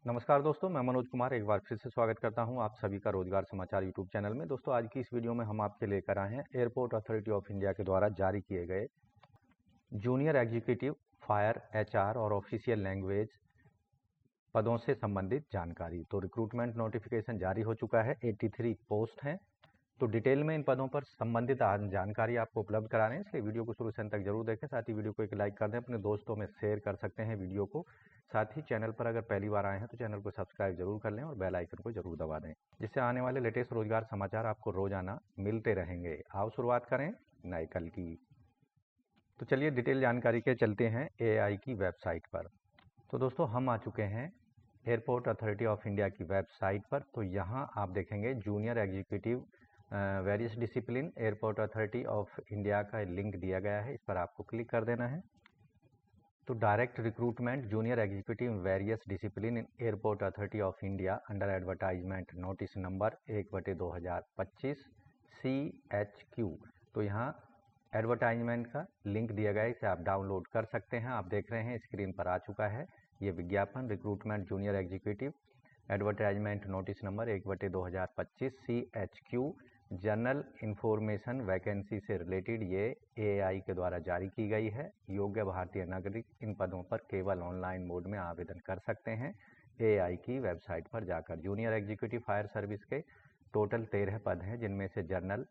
नमस्कार दोस्तों, मैं मनोज कुमार एक बार फिर से स्वागत करता हूं आप सभी का रोजगार समाचार यूट्यूब चैनल में। दोस्तों, आज की इस वीडियो में हम आपके लेकर आए हैं एयरपोर्ट अथॉरिटी ऑफ इंडिया के द्वारा जारी किए गए जूनियर एग्जीक्यूटिव फायर एचआर और ऑफिशियल लैंग्वेज पदों से संबंधित जानकारी। तो रिक्रूटमेंट नोटिफिकेशन जारी हो चुका है, 83 पोस्ट हैं। तो डिटेल में इन पदों पर संबंधित जानकारी आपको उपलब्ध करा रहे हैं, इसलिए वीडियो को शुरू से अंत तक जरूर देखें। साथ ही वीडियो को एक लाइक कर दें, अपने दोस्तों में शेयर कर सकते हैं वीडियो को। साथ ही चैनल पर अगर पहली बार आए हैं तो चैनल को सब्सक्राइब जरूर कर लें और बेल आइकन को जरूर दबा दें, जिससे आने वाले लेटेस्ट रोजगार समाचार आपको रोजाना मिलते रहेंगे। आओ शुरुआत करें नए कल की। तो चलिए डिटेल जानकारी के चलते हैं एआई की वेबसाइट पर। तो दोस्तों, हम आ चुके हैं एयरपोर्ट अथॉरिटी ऑफ इंडिया की वेबसाइट पर। तो यहाँ आप देखेंगे junior executive various discipline airport authority of India का लिंक दिया गया है, इस पर आपको क्लिक कर देना है। तो direct recruitment junior executive various discipline in airport authority of India under advertisement notice number 1/2025 CHQ। तो यहाँ एडवर्टाइजमेंट का लिंक दिया गया है, इसे आप डाउनलोड कर सकते हैं। आप देख रहे हैं स्क्रीन पर आ चुका है ये विज्ञापन, recruitment junior executive advertisement notice number 1/2025 CHQ general information vacancy से रिलेटेड ये एआई के द्वारा जारी की गई है। योग्य भारतीय नागरिक इन पदों पर केवल ऑनलाइन मोड में आवेदन कर सकते हैं एआई की वेबसाइट पर जाकर। जूनियर एग्जीक्यूटिव फायर सर्विस के टोटल 13 पद हैं, जिनमें से general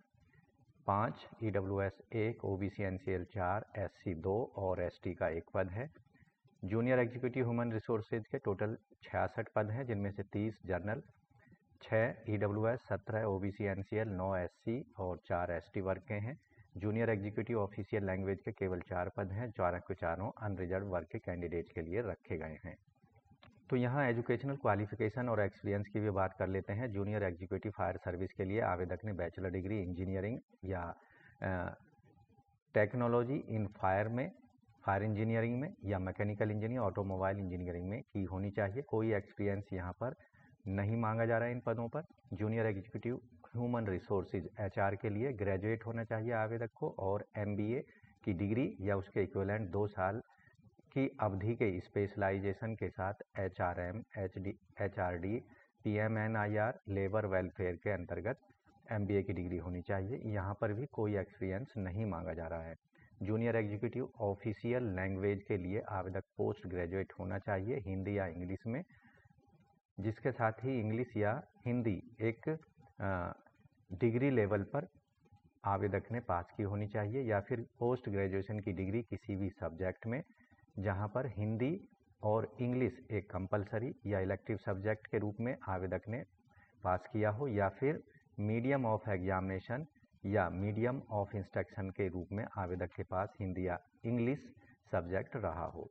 5, EWS 1, OBC NCL 4, SC 2 और ST का 1 पद है। जूनियर एग्जीक्यूटिव ह्यूमन रिसोर्सेज के टोटल 66 पद हैं, जिनमें से 30 general, 6 EWS, 17 OBC NCL, 9 SC और 4 ST वर्ग के हैं। जूनियर एग्जीक्यूटिव ऑफिशियल लैंग्वेज के केवल 4 पद हैं, चारों के चारों अनरिजर्व वर्ग के कैंडिडेट के लिए रखे गए हैं। तो यहाँ एजुकेशनल क्वालिफिकेशन और एक्सपीरियंस की भी बात कर लेते हैं। जूनियर एग्जीक्यूटिव फायर सर्विस के लिए आवेदक ने बैचलर डिग्री इंजीनियरिंग या टेक्नोलॉजी इन फायर में, फायर इंजीनियरिंग में या मैकेनिकल इंजीनियरिंग, ऑटोमोबाइल इंजीनियरिंग में की होनी चाहिए। कोई एक्सपीरियंस यहाँ पर नहीं मांगा जा रहा है इन पदों पर। Junior executive human resources HR के लिए ग्रेजुएट होना चाहिए आवेदक को और MBA की डिग्री या उसके इक्विवेलेंट 2 साल की अवधि के स्पेशलाइजेशन के साथ HRM, HRD, PMNIR, labour welfare के अंतर्गत MBA की डिग्री होनी चाहिए। यहाँ पर भी कोई एक्सपीरियंस नहीं मांगा जा रहा है। जूनियर एग्जीक्यूटिव ऑफिशियल लैंग्वेज के लिए आवेदक पोस्ट ग्रेजुएट होना चाहिए हिंदी या इंग्लिश में, जिसके साथ ही इंग्लिश या हिंदी एक डिग्री लेवल पर आवेदक ने पास की होनी चाहिए, या फिर पोस्ट ग्रेजुएशन की डिग्री किसी भी सब्जेक्ट में जहां पर हिंदी और इंग्लिश एक कंपलसरी या इलेक्टिव सब्जेक्ट के रूप में आवेदक ने पास किया हो, या फिर मीडियम ऑफ एग्जामिनेशन या मीडियम ऑफ इंस्ट्रक्शन के रूप में आवेदक के पास हिंदी या इंग्लिश सब्जेक्ट रहा हो।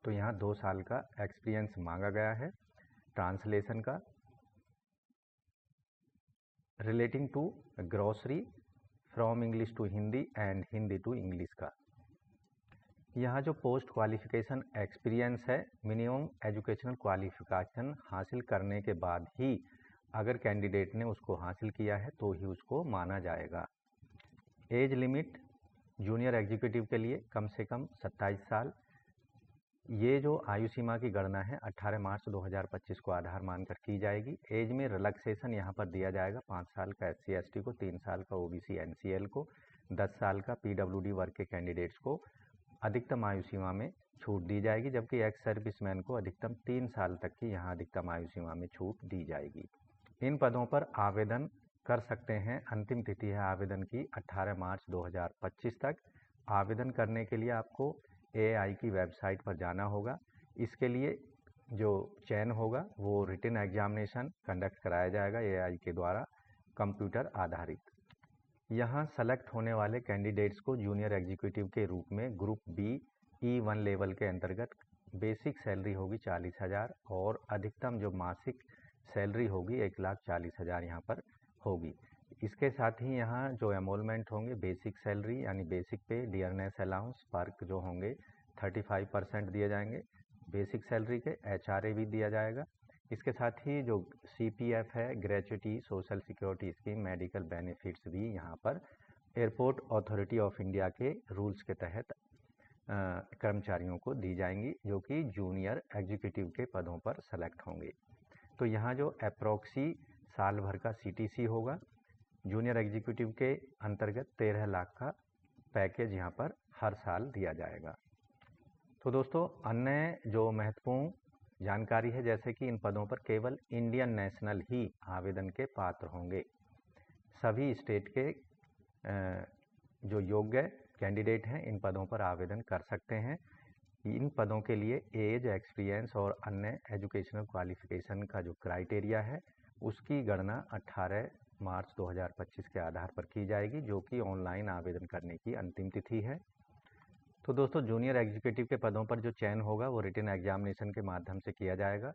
तो यहाँ 2 साल का एक्सपीरियंस मांगा गया है ट्रांसलेशन का relating to glossary from English to Hindi and Hindi to English का। यहाँ जो पोस्ट क्वालिफिकेशन एक्सपीरियंस है, मिनिमम एजुकेशनल क्वालिफिकेशन हासिल करने के बाद ही अगर कैंडिडेट ने उसको हासिल किया है तो ही उसको माना जाएगा। एज लिमिट जूनियर एग्जीक्यूटिव के लिए कम से कम 27 साल। ये जो आयु सीमा की गणना है 18 मार्च 2025 को आधार मानकर की जाएगी। एज में रिलैक्सेशन यहाँ पर दिया जाएगा, 5 साल का SC ST को, 3 साल का OBC NCL को, 10 साल का PWD वर्ग के कैंडिडेट्स को अधिकतम आयु सीमा में छूट दी जाएगी, जबकि एक्स सर्विसमैन को अधिकतम 3 साल तक की यहाँ अधिकतम आयु सीमा में छूट दी जाएगी। इन पदों पर आवेदन कर सकते हैं। अंतिम तिथि है आवेदन की 18 मार्च 2025 तक। आवेदन करने के लिए आपको एआई की वेबसाइट पर जाना होगा। इसके लिए जो चयन होगा वो रिटन एग्जामिनेशन कंडक्ट कराया जाएगा एआई के द्वारा, कंप्यूटर आधारित। यहाँ सेलेक्ट होने वाले कैंडिडेट्स को जूनियर एग्जीक्यूटिव के रूप में ग्रुप B E1 लेवल के अंतर्गत बेसिक सैलरी होगी 40,000 और अधिकतम जो मासिक सैलरी होगी 1,40,000 यहाँ पर होगी। इसके साथ ही यहाँ जो एमोलमेंट होंगे, बेसिक सैलरी यानी बेसिक पे, डियरनेस अलाउंस, पर्क जो होंगे 35% दिए जाएंगे बेसिक सैलरी के। HRA भी दिया जाएगा। इसके साथ ही जो CPF है, gratuity, social security scheme, medical benefits भी यहाँ पर एयरपोर्ट अथॉरिटी ऑफ इंडिया के रूल्स के तहत कर्मचारियों को दी जाएंगी जो कि जूनियर एग्जीक्यूटिव के पदों पर सेलेक्ट होंगे। तो यहाँ जो अप्रॉक्सी साल भर का CTC होगा, जूनियर एग्जीक्यूटिव के अंतर्गत 13 लाख का पैकेज यहाँ पर हर साल दिया जाएगा। तो दोस्तों अन्य जो महत्वपूर्ण जानकारी है, जैसे कि इन पदों पर केवल इंडियन नेशनल ही आवेदन के पात्र होंगे। सभी स्टेट के जो योग्य कैंडिडेट हैं इन पदों पर आवेदन कर सकते हैं। इन पदों के लिए एज, एक्सपीरियंस और अन्य एजुकेशनल क्वालिफिकेशन का जो क्राइटेरिया है उसकी गणना 18 मार्च 2025 के आधार पर की जाएगी, जो कि ऑनलाइन आवेदन करने की अंतिम तिथि है। तो दोस्तों जूनियर एग्जीक्यूटिव के पदों पर जो चयन होगा वो रिटन एग्जामिनेशन के माध्यम से किया जाएगा।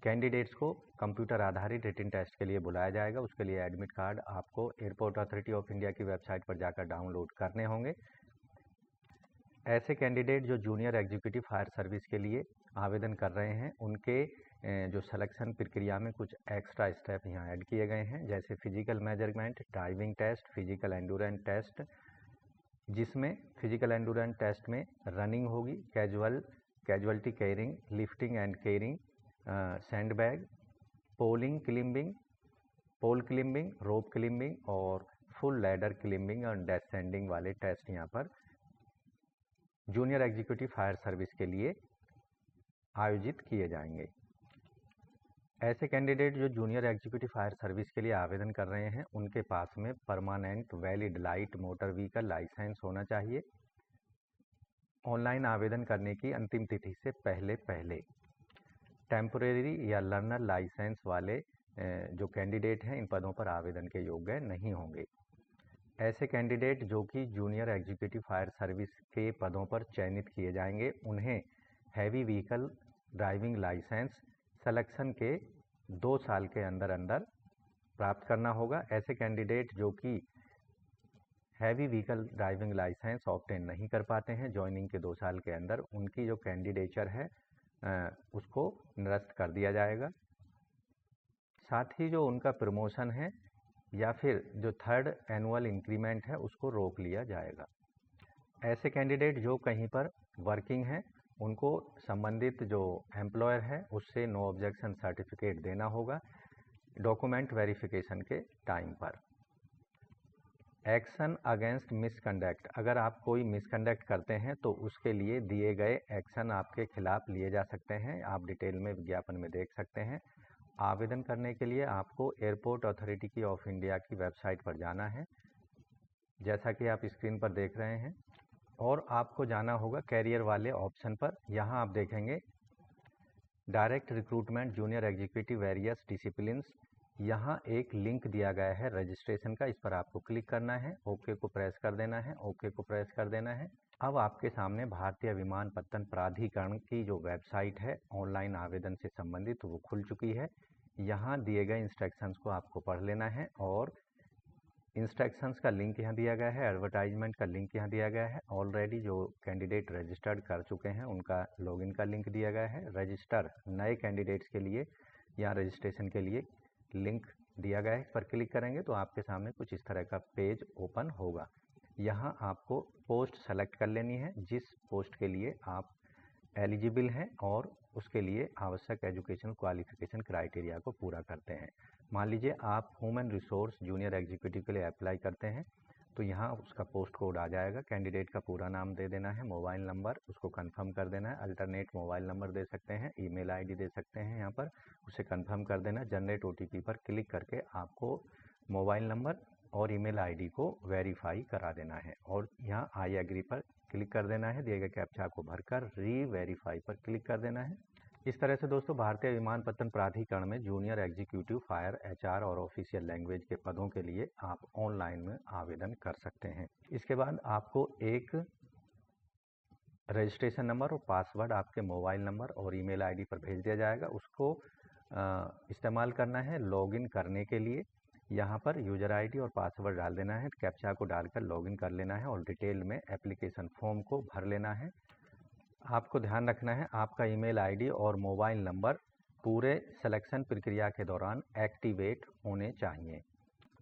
कैंडिडेट्स को कंप्यूटर आधारित रिटन टेस्ट के लिए बुलाया जाएगा। उसके लिए एडमिट कार्ड आपको एयरपोर्ट अथॉरिटी ऑफ इंडिया की वेबसाइट पर जाकर डाउनलोड करने होंगे। ऐसे कैंडिडेट जो जूनियर एग्जीक्यूटिव फायर सर्विस के लिए आवेदन कर रहे हैं उनके जो सिलेक्शन प्रक्रिया में कुछ एक्स्ट्रा स्टेप यहाँ ऐड किए गए हैं, जैसे physical measurement, driving test, physical endurance test, जिसमें फिजिकल एंडोरेंस टेस्ट में रनिंग होगी, casualty carrying, lifting and carrying, sandbag, pole climbing, rope climbing और फुल लैडर क्लिम्बिंग और डेस्सेंडिंग वाले टेस्ट यहाँ पर जूनियर एग्जीक्यूटिव फायर सर्विस के लिए आयोजित किए जाएंगे। ऐसे कैंडिडेट जो जूनियर एग्जीक्यूटिव फायर सर्विस के लिए आवेदन कर रहे हैं उनके पास में permanent valid light motor vehicle licence होना चाहिए। ऑनलाइन आवेदन करने की अंतिम तिथि से पहले टेम्पोरेरी या लर्नर लाइसेंस वाले जो कैंडिडेट हैं इन पदों पर आवेदन के योग्य नहीं होंगे। ऐसे कैंडिडेट जो कि जूनियर एग्जीक्यूटिव फायर सर्विस के पदों पर चयनित किए जाएंगे उन्हें heavy vehicle driving licence selection के 2 साल के अंदर प्राप्त करना होगा। ऐसे कैंडिडेट जो कि heavy vehicle driving licence obtain नहीं कर पाते हैं ज्वाइनिंग के 2 साल के अंदर, उनकी जो कैंडिडेचर है उसको निरस्त कर दिया जाएगा। साथ ही जो उनका प्रमोशन है या फिर जो 3rd एनुअल इंक्रीमेंट है उसको रोक लिया जाएगा। ऐसे कैंडिडेट जो कहीं पर वर्किंग हैं उनको संबंधित जो एम्प्लॉयर है उससे नो ऑब्जेक्शन सर्टिफिकेट देना होगा डॉक्यूमेंट वेरिफिकेशन के टाइम पर। एक्शन अगेंस्ट मिसकंडक्ट, अगर आप कोई मिसकंडक्ट करते हैं तो उसके लिए दिए गए एक्शन आपके खिलाफ लिए जा सकते हैं। आप डिटेल में विज्ञापन में देख सकते हैं। आवेदन करने के लिए आपको एयरपोर्ट अथॉरिटी ऑफ इंडिया की वेबसाइट पर जाना है, जैसा कि आप स्क्रीन पर देख रहे हैं, और आपको जाना होगा कैरियर वाले ऑप्शन पर। यहाँ आप देखेंगे direct recruitment junior executive various disciplines, यहाँ एक लिंक दिया गया है रजिस्ट्रेशन का, इस पर आपको क्लिक करना है, ओके को प्रेस कर देना है, ओके को प्रेस कर देना है। अब आपके सामने भारतीय विमानपत्तन प्राधिकरण की जो वेबसाइट है ऑनलाइन आवेदन से संबंधित वो खुल चुकी है। यहाँ दिए गए इंस्ट्रक्शंस को आपको पढ़ लेना है और इंस्ट्रक्शंस का लिंक यहाँ दिया गया है, एडवर्टाइजमेंट का लिंक यहाँ दिया गया है। ऑलरेडी जो कैंडिडेट रजिस्टर्ड कर चुके हैं उनका लॉगिन का लिंक दिया गया है। रजिस्टर नए कैंडिडेट्स के लिए यहाँ रजिस्ट्रेशन के लिए लिंक दिया गया है, पर क्लिक करेंगे तो आपके सामने कुछ इस तरह का पेज ओपन होगा। यहाँ आपको पोस्ट सेलेक्ट कर लेनी है जिस पोस्ट के लिए आप एलिजिबल हैं और उसके लिए आवश्यक एजुकेशन क्वालिफिकेशन क्राइटेरिया को पूरा करते हैं। मान लीजिए आप ह्यूमन रिसोर्स जूनियर एग्जीक्यूटिव के लिए अप्लाई करते हैं तो यहाँ उसका पोस्ट कोड आ जाएगा। कैंडिडेट का पूरा नाम दे देना है, मोबाइल नंबर उसको कंफर्म कर देना है, अल्टरनेट मोबाइल नंबर दे सकते हैं, ईमेल आईडी दे सकते हैं, यहाँ पर उसे कंफर्म कर देना। जनरेट ओटीपी पर क्लिक करके आपको मोबाइल नंबर और ईमेल आईडी को वेरीफाई करा देना है और यहाँ आई एग्री पर क्लिक कर देना है। दिए गए कैप्चा को भरकर री वेरीफाई पर क्लिक कर देना है। इस तरह से दोस्तों भारतीय विमानपत्तन प्राधिकरण में जूनियर एग्जीक्यूटिव फायर एचआर और ऑफिशियल लैंग्वेज के पदों के लिए आप ऑनलाइन में आवेदन कर सकते हैं। इसके बाद आपको एक रजिस्ट्रेशन नंबर और पासवर्ड आपके मोबाइल नंबर और ईमेल आईडी पर भेज दिया जाएगा। उसको इस्तेमाल करना है लॉगिन करने के लिए। यहाँ पर यूजर आईडी और पासवर्ड डाल देना है, कैप्चा को डालकर लॉगिन कर लेना है और डिटेल में एप्लीकेशन फॉर्म को भर लेना है। आपको ध्यान रखना है आपका ईमेल आईडी और मोबाइल नंबर पूरे सिलेक्शन प्रक्रिया के दौरान एक्टिवेट होने चाहिए।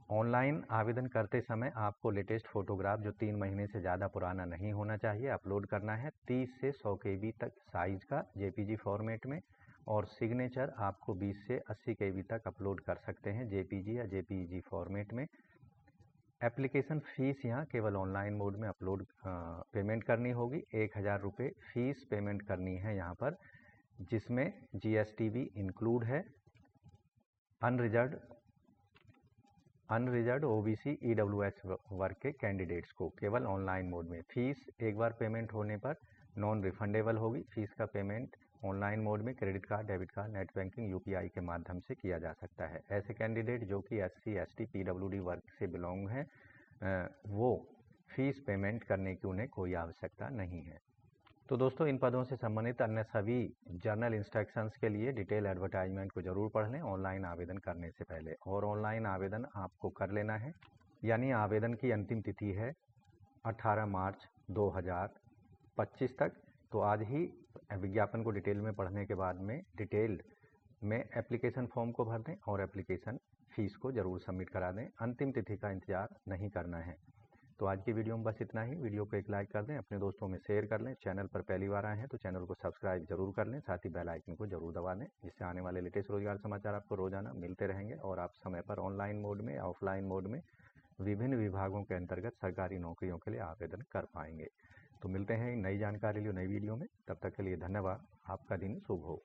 ऑनलाइन आवेदन करते समय आपको लेटेस्ट फोटोग्राफ जो 3 महीने से ज़्यादा पुराना नहीं होना चाहिए अपलोड करना है। 30 से 100 KB तक साइज का JPG फॉर्मेट में, और सिग्नेचर आपको 20 से 80 KB तक अपलोड कर सकते हैं JPG या JPEG फॉर्मेट में। एप्लीकेशन फ़ीस यहाँ केवल ऑनलाइन मोड में अपलोड पेमेंट करनी होगी। 1000 रुपये फ़ीस पेमेंट करनी है यहाँ पर, जिसमें GST भी इंक्लूड है। अनरिजर्व्ड OBC EWS वर्ग के कैंडिडेट्स को केवल ऑनलाइन मोड में फ़ीस एक बार पेमेंट होने पर नॉन रिफंडेबल होगी। फ़ीस का पेमेंट ऑनलाइन मोड में credit card, debit card, net banking, UPI के माध्यम से किया जा सकता है। ऐसे कैंडिडेट जो कि SC, ST, PWD वर्ग से बिलोंग हैं, वो फीस पेमेंट करने की उन्हें कोई आवश्यकता नहीं है। तो दोस्तों, इन पदों से संबंधित अन्य सभी जर्नल इंस्ट्रक्शंस के लिए डिटेल एडवर्टाइजमेंट को जरूर पढ़ लें ऑनलाइन आवेदन करने से पहले। और ऑनलाइन आवेदन आपको कर लेना है, यानी आवेदन की अंतिम तिथि है 18 मार्च 2025 तक। तो आज ही विज्ञापन को डिटेल में पढ़ने के बाद में डिटेल में एप्लीकेशन फॉर्म को भर दें और एप्लीकेशन फ़ीस को ज़रूर सबमिट करा दें। अंतिम तिथि का इंतज़ार नहीं करना है। तो आज की वीडियो में बस इतना ही। वीडियो को एक लाइक कर दें, अपने दोस्तों में शेयर कर लें। चैनल पर पहली बार आए हैं तो चैनल को सब्सक्राइब जरूर कर लें, साथ ही बेल आइकन को जरूर दबा दें, जिससे आने वाले लेटेस्ट रोजगार समाचार आपको रोजाना मिलते रहेंगे और आप समय पर ऑनलाइन मोड में, ऑफलाइन मोड में विभिन्न विभागों के अंतर्गत सरकारी नौकरियों के लिए आवेदन कर पाएंगे। तो मिलते हैं नई जानकारी लिए नई वीडियो में। तब तक के लिए धन्यवाद। आपका दिन शुभ हो।